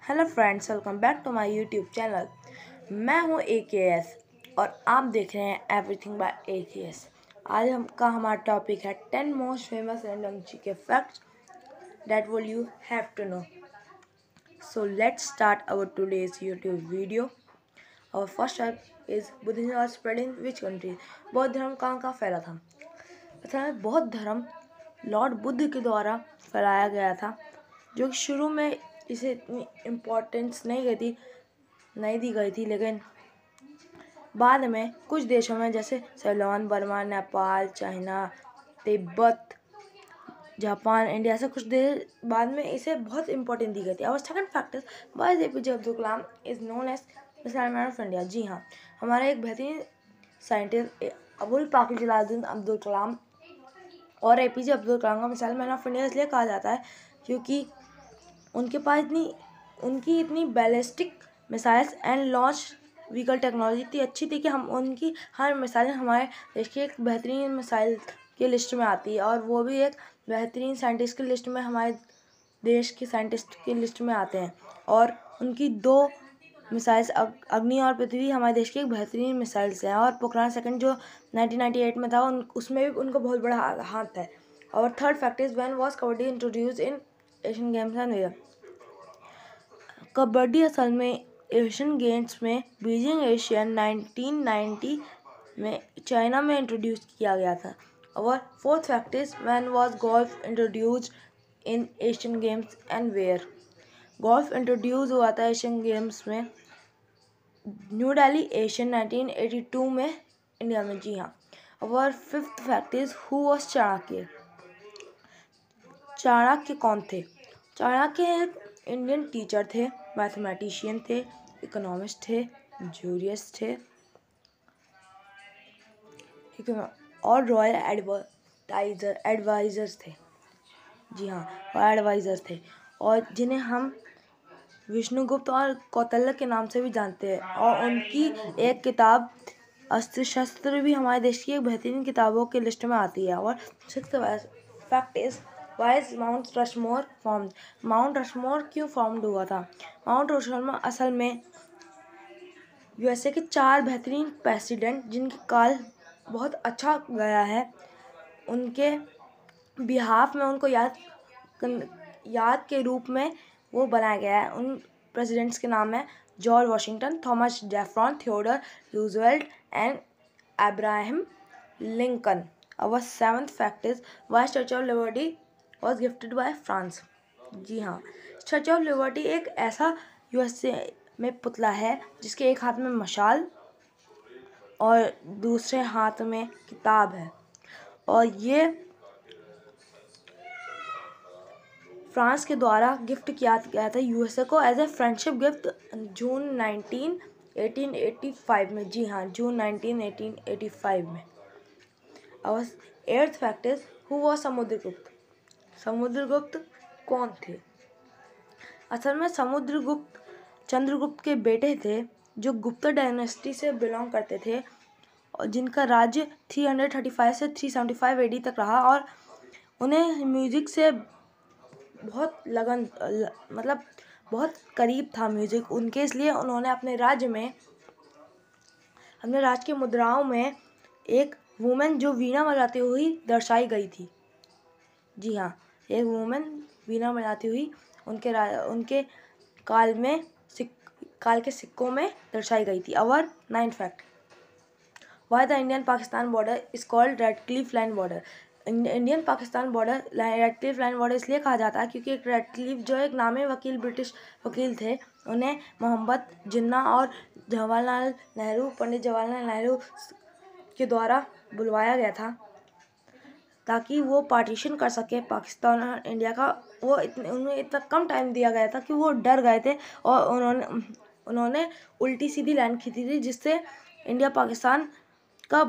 Hello friends, welcome back to my YouTube channel. मैं हूं AKS और आप देख रहे हैं एवरीथिंग बाय AKS। आज हमारा टॉपिक है 10 most famous random GK facts that will you have to know. So let's start our today's YouTube video. Our first fact is Buddhism was spread in which country. बौद्ध धर्म कहाँ फैला था? असल में बौद्ध धर्म लॉर्ड बुद्ध के द्वारा फैलाया गया था, जो शुरू में इसे इतनी इम्पोर्टेंस नहीं दी गई थी, लेकिन बाद में कुछ देशों में जैसे Ceylon, Burma, Nepal, China, Tibet, Japan, India से कुछ देश बाद में इसे बहुत इम्पोर्टेंस दी गई थी। और second fact is why APJ Abdul Kalam is known as missile man of India. जी हाँ, हमारा एक बेहतरीन साइंटिस्ट अबुल पाकिर जलालुद्दीन अब्दुल कलाम और APJ अब्दुल कलाम को मिसाइल मैन ऑफ इंडिया इसलिए कहा जाता है क्योंकि उनके पास उनकी इतनी ballistic missiles and launch vehicle technology इतनी अच्छी थी कि हम उनकी हर मिसाइल हमारे देश की एक बेहतरीन मिसाइल की लिस्ट में आती है, और वो भी एक बेहतरीन साइंटिस्ट की लिस्ट में हमारे देश के साइंटिस्ट की लिस्ट में आते हैं। और उनकी 2 मिसाइल्स अग्नि और पृथ्वी हमारे देश की एक बेहतरीन मिसाइल्स हैं। और पोखरान सेकंड जो 1998 में था उसमें भी उनका बहुत बड़ा हाथ है। और third fact is when was kabaddi introduced in Asian games and where. Kabaddi असल में एशियन गेम्स में बीजिंग एशियन 1990 में चाइना में इंट्रोड्यूस किया गया था। और fourth fact is when was golf introduced in Asian games and where. Golf introduce हुआ था एशियन गेम्स में न्यू दिल्ली एशियन 1982 में इंडिया में। जी हाँ। और fifth fact is who was Chanakya. Chanakya कौन थे? चाणक्य एक इंडियन टीचर थे, मैथमेटिशियन थे, इकोनॉमिस्ट थे, जूरियस थे और रॉयल एडवाइजर्स थे। जी हाँ, रॉयल एडवाइजर्स थे, और जिन्हें हम विष्णुगुप्त और कौटिल्य के नाम से भी जानते हैं। और उनकी एक किताब अस्त्र शस्त्र भी हमारे देश की एक बेहतरीन किताबों की लिस्ट में आती है। और sixth fact is why is mount Rushmore formed. Mount Rushmore क्यों फॉर्म्ड हुआ था? माउंट रशमोर असल में USA के 4 बेहतरीन प्रेसिडेंट जिनके काल बहुत अच्छा गया है, उनके बिहाफ में उनको याद के रूप में वो बनाया गया है। उन प्रेसिडेंट्स के नाम है George Washington, Thomas Jefferson, Theodore Roosevelt and Abraham Lincoln. और seventh fact is why Statue of Liberty was gifted by France. जी हाँ, स्टैच्यू ऑफ लिबर्टी एक ऐसा USA में पुतला है जिसके एक हाथ में मशाल और दूसरे हाथ में किताब है, और ये फ्रांस के द्वारा गिफ्ट किया गया था USA को एज ए फ्रेंडशिप गिफ्ट जून 1885 में। जी हाँ, जून 1885 में। और eighth fact is who was Samudragupta. Samudragupta कौन थे? असल में समुद्रगुप्त चंद्रगुप्त के बेटे थे, जो गुप्त डायनेस्टी से बिलोंग करते थे, और जिनका राज्य 335 से 375 AD तक रहा। और उन्हें म्यूजिक से बहुत मतलब बहुत करीब था म्यूजिक उनके, इसलिए उन्होंने अपने राज्य की मुद्राओं में एक वुमेन जो वीणा बजाती हुई दर्शाई गई थी। जी हाँ, एक वुमेन वीणा बजाती हुई उनके काल के सिक्कों में दर्शाई गई थी। और ninth fact, why the Indian Pakistan border is called Radcliffe line border. Indian Pakistan border Radcliffe line border इसलिए कहा जाता है क्योंकि एक रेडक्लिफ जो एक नामी ब्रिटिश वकील थे, उन्हें मोहम्मद जिन्ना और पंडित जवाहरलाल नेहरू के द्वारा बुलवाया गया था ताकि वो पार्टीशन कर सके पाकिस्तान और इंडिया का। उन्हें इतना कम टाइम दिया गया था कि वो डर गए थे, और उन्होंने उल्टी सीधी लाइन खींची थी, जिससे इंडिया पाकिस्तान का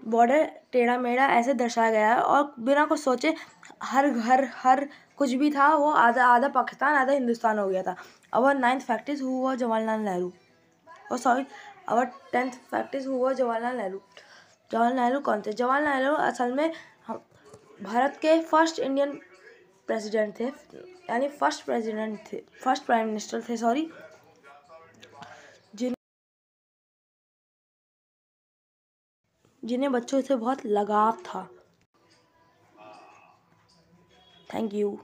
बॉर्डर टेढ़ा मेढ़ा ऐसे दर्शाया गया है। और बिना कुछ सोचे हर कुछ भी था, वो आधा पाकिस्तान आधा हिंदुस्तान हो गया था। और ninth fact is who was Jawaharlal Nehru. और 10th fact is who was Jawaharlal Nehru. Jawaharlal Nehru कौन थे? जवाहरलाल नेहरू असल में भारत के फर्स्ट इंडियन प्रेसिडेंट थे, यानी फर्स्ट प्रेसिडेंट थे, फर्स्ट प्राइम मिनिस्टर थे, सॉरी, जिन्हें बच्चों से बहुत लगाव था। Thank you.